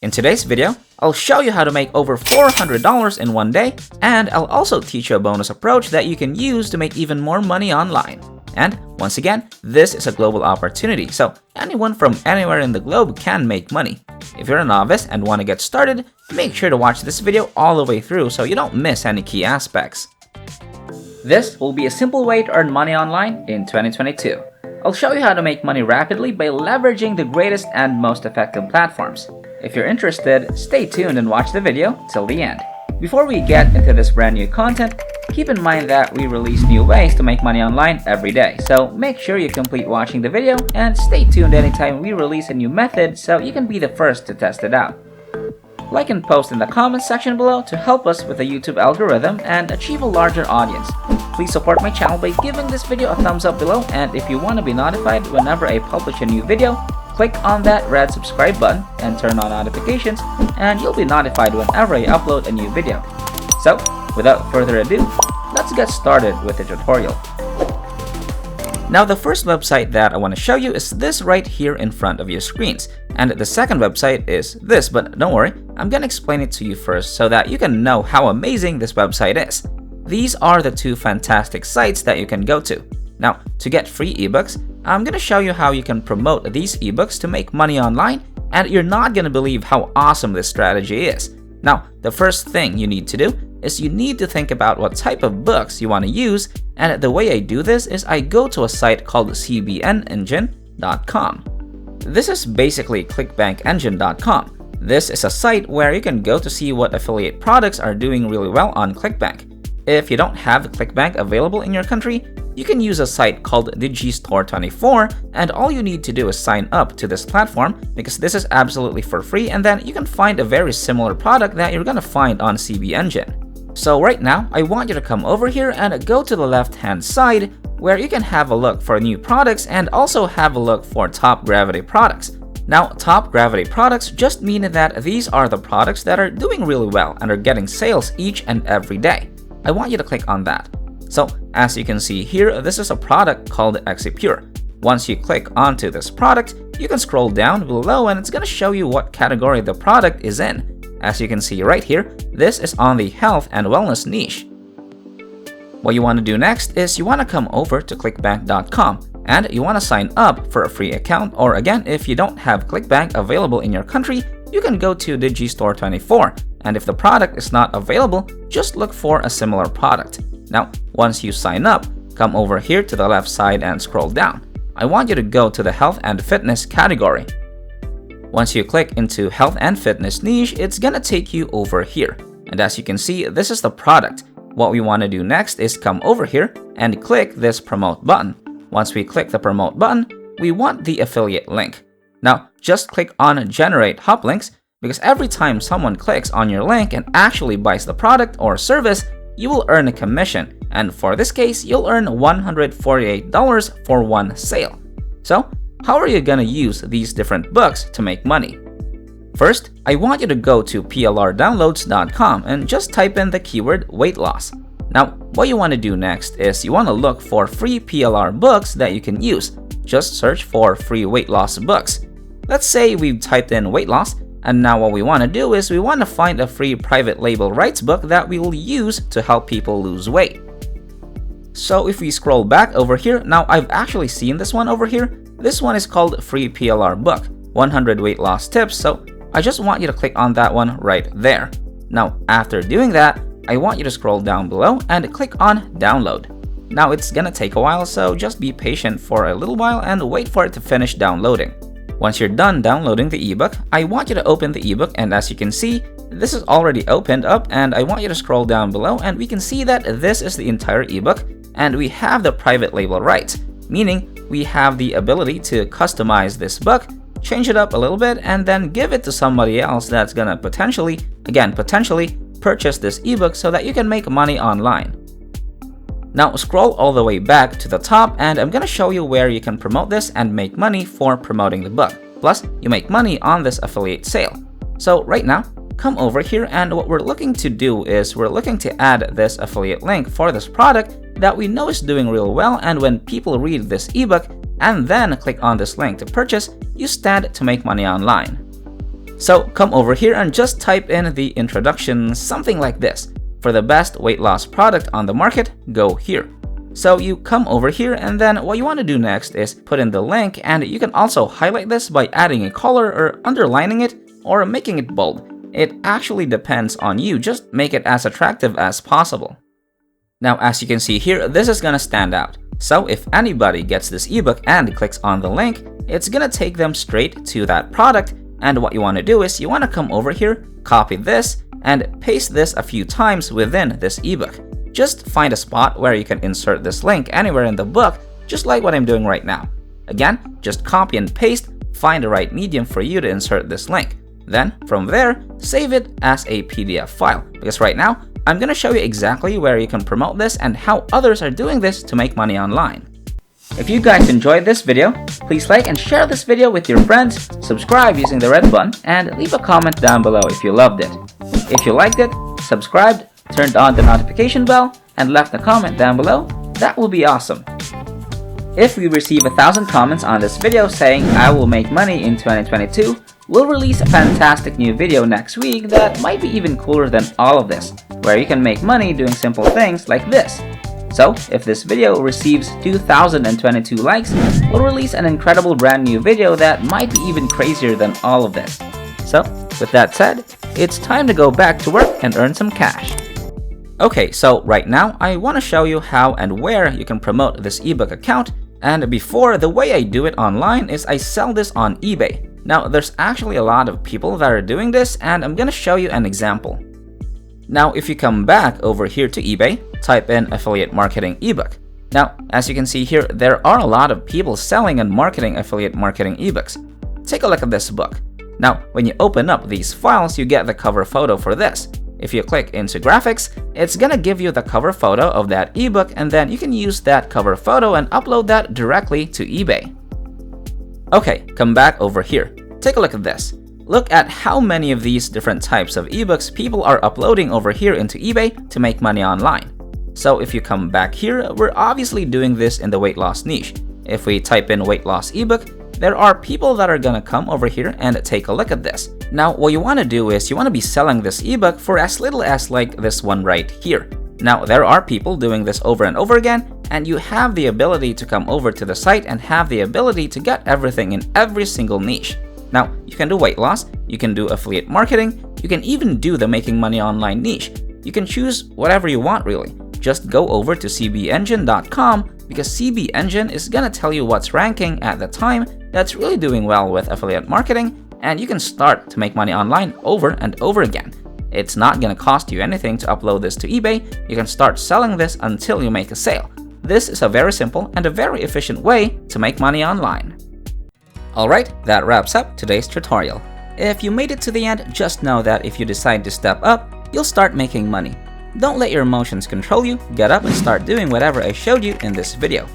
In today's video, I'll show you how to make over $400 in one day, and I'll also teach you a bonus approach that you can use to make even more money online. And once again, this is a global opportunity, so anyone from anywhere in the globe can make money. If you're a novice and want to get started, make sure to watch this video all the way through so you don't miss any key aspects. This will be a simple way to earn money online in 2022. I'll show you how to make money rapidly by leveraging the greatest and most effective platforms. If you're interested, stay tuned and watch the video till the end. Before we get into this brand new content, keep in mind that we release new ways to make money online every day, so make sure you complete watching the video and stay tuned anytime we release a new method so you can be the first to test it out. Like and post in the comments section below to help us with the YouTube algorithm and achieve a larger audience. Please support my channel by giving this video a thumbs up below, and if you want to be notified whenever I publish a new video, click on that red subscribe button and turn on notifications, and you'll be notified whenever I upload a new video. So, without further ado, let's get started with the tutorial. Now, the first website that I want to show you is this right here in front of your screens. And the second website is this, but don't worry, I'm going to explain it to you first so that you can know how amazing this website is. These are the two fantastic sites that you can go to. Now, to get free ebooks, I'm going to show you how you can promote these ebooks to make money online, and you're not going to believe how awesome this strategy is. Now, the first thing you need to do is you need to think about what type of books you want to use, and the way I do this is I go to a site called cbnengine.com. This is basically clickbankengine.com. This is a site where you can go to see what affiliate products are doing really well on ClickBank. If you don't have ClickBank available in your country, you can use a site called Digistore24, and all you need to do is sign up to this platform because this is absolutely for free, and then you can find a very similar product that you're gonna find on CB Engine. So right now, I want you to come over here and go to the left-hand side where you can have a look for new products and also have a look for top gravity products. Now, top gravity products just mean that these are the products that are doing really well and are getting sales each and every day. I want you to click on that. So, as you can see here, this is a product called Exipure. Once you click onto this product, you can scroll down below and it's going to show you what category the product is in. As you can see right here, this is on the health and wellness niche. What you want to do next is you want to come over to clickbank.com and you want to sign up for a free account, or again, if you don't have ClickBank available in your country, you can go to Digistore24, and if the product is not available, just look for a similar product. Now, once you sign up, come over here to the left side and scroll down. I want you to go to the health and fitness category. Once you click into health and fitness niche, it's gonna take you over here. And as you can see, this is the product. What we want to do next is come over here and click this promote button. Once we click the promote button, we want the affiliate link. Now, just click on generate hop links, because every time someone clicks on your link and actually buys the product or service, you will earn a commission, and for this case, you'll earn $148 for one sale. So, how are you gonna use these different books to make money? First, I want you to go to plrdownloads.com and just type in the keyword weight loss. Now, what you want to do next is you want to look for free PLR books that you can use. Just search for free weight loss books. Let's say we've typed in weight loss, and now what we want to do is we want to find a free private label rights book that we will use to help people lose weight. So if we scroll back over here, now I've actually seen this one over here. This one is called Free PLR Book, 100 Weight Loss Tips, so I just want you to click on that one right there. Now, after doing that, I want you to scroll down below and click on download. Now, it's gonna take a while, so just be patient for a little while and wait for it to finish downloading. Once you're done downloading the ebook, I want you to open the ebook, and as you can see, this is already opened up, and I want you to scroll down below and we can see that this is the entire ebook, and we have the private label rights, meaning we have the ability to customize this book, change it up a little bit, and then give it to somebody else that's gonna potentially purchase this ebook so that you can make money online. Now scroll all the way back to the top, and I'm gonna show you where you can promote this and make money for promoting the book. Plus, you make money on this affiliate sale. So right now, come over here, and what we're looking to do is we're looking to add this affiliate link for this product that we know is doing real well, and when people read this ebook and then click on this link to purchase, you stand to make money online. So come over here and just type in the introduction, something like this. For the best weight loss product on the market, go here. So you come over here, and then what you want to do next is put in the link, and you can also highlight this by adding a color or underlining it or making it bold. It actually depends on you, just make it as attractive as possible. Now as you can see here, this is gonna stand out. So if anybody gets this ebook and clicks on the link, it's gonna take them straight to that product, and what you want to do is you want to come over here, copy this, and paste this a few times within this ebook. Just find a spot where you can insert this link anywhere in the book, just like what I'm doing right now. Again, just copy and paste, find the right medium for you to insert this link. Then, from there, save it as a PDF file, because right now, I'm going to show you exactly where you can promote this and how others are doing this to make money online. If you guys enjoyed this video, please like and share this video with your friends, subscribe using the red button, and leave a comment down below if you loved it. If you liked it, subscribed, turned on the notification bell, and left a comment down below, that will be awesome. If we receive 1,000 comments on this video saying I will make money in 2022, we'll release a fantastic new video next week that might be even cooler than all of this, where you can make money doing simple things like this. So, if this video receives 2,022 likes, we'll release an incredible brand new video that might be even crazier than all of this. So, with that said, it's time to go back to work and earn some cash. Okay, so right now I want to show you how and where you can promote this ebook account, and before, the way I do it online is I sell this on eBay. Now, there's actually a lot of people that are doing this, and I'm gonna show you an example. Now, if you come back over here to eBay, type in affiliate marketing ebook. Now, as you can see here, there are a lot of people selling and marketing affiliate marketing ebooks. Take a look at this book. Now, when you open up these files, you get the cover photo for this. If you click into graphics, it's gonna give you the cover photo of that ebook, and then you can use that cover photo and upload that directly to eBay. Okay, come back over here. Take a look at this. Look at how many of these different types of ebooks people are uploading over here into eBay to make money online. So if you come back here, we're obviously doing this in the weight loss niche. If we type in weight loss ebook, there are people that are gonna come over here and take a look at this. Now, what you wanna do is you wanna be selling this ebook for as little as like this one right here. Now, there are people doing this over and over again, and you have the ability to come over to the site and have the ability to get everything in every single niche. Now, you can do weight loss, you can do affiliate marketing, you can even do the making money online niche. You can choose whatever you want really. Just go over to cbengine.com, because CB Engine is gonna tell you what's ranking at the time that's really doing well with affiliate marketing, and you can start to make money online over and over again. It's not gonna cost you anything to upload this to eBay. You can start selling this until you make a sale. This is a very simple and a very efficient way to make money online. Alright, that wraps up today's tutorial. If you made it to the end, just know that if you decide to step up, you'll start making money. Don't let your emotions control you, get up and start doing whatever I showed you in this video.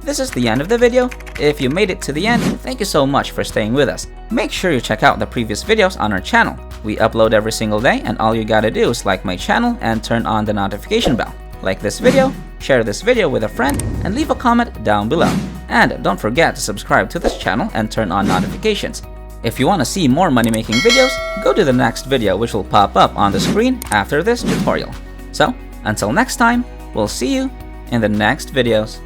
This is the end of the video. If you made it to the end, thank you so much for staying with us. Make sure you check out the previous videos on our channel. We upload every single day, and all you gotta do is like my channel and turn on the notification bell. Like this video, share this video with a friend, and leave a comment down below. And don't forget to subscribe to this channel and turn on notifications. If you want to see more money-making videos, go to the next video, which will pop up on the screen after this tutorial. So, until next time, we'll see you in the next videos.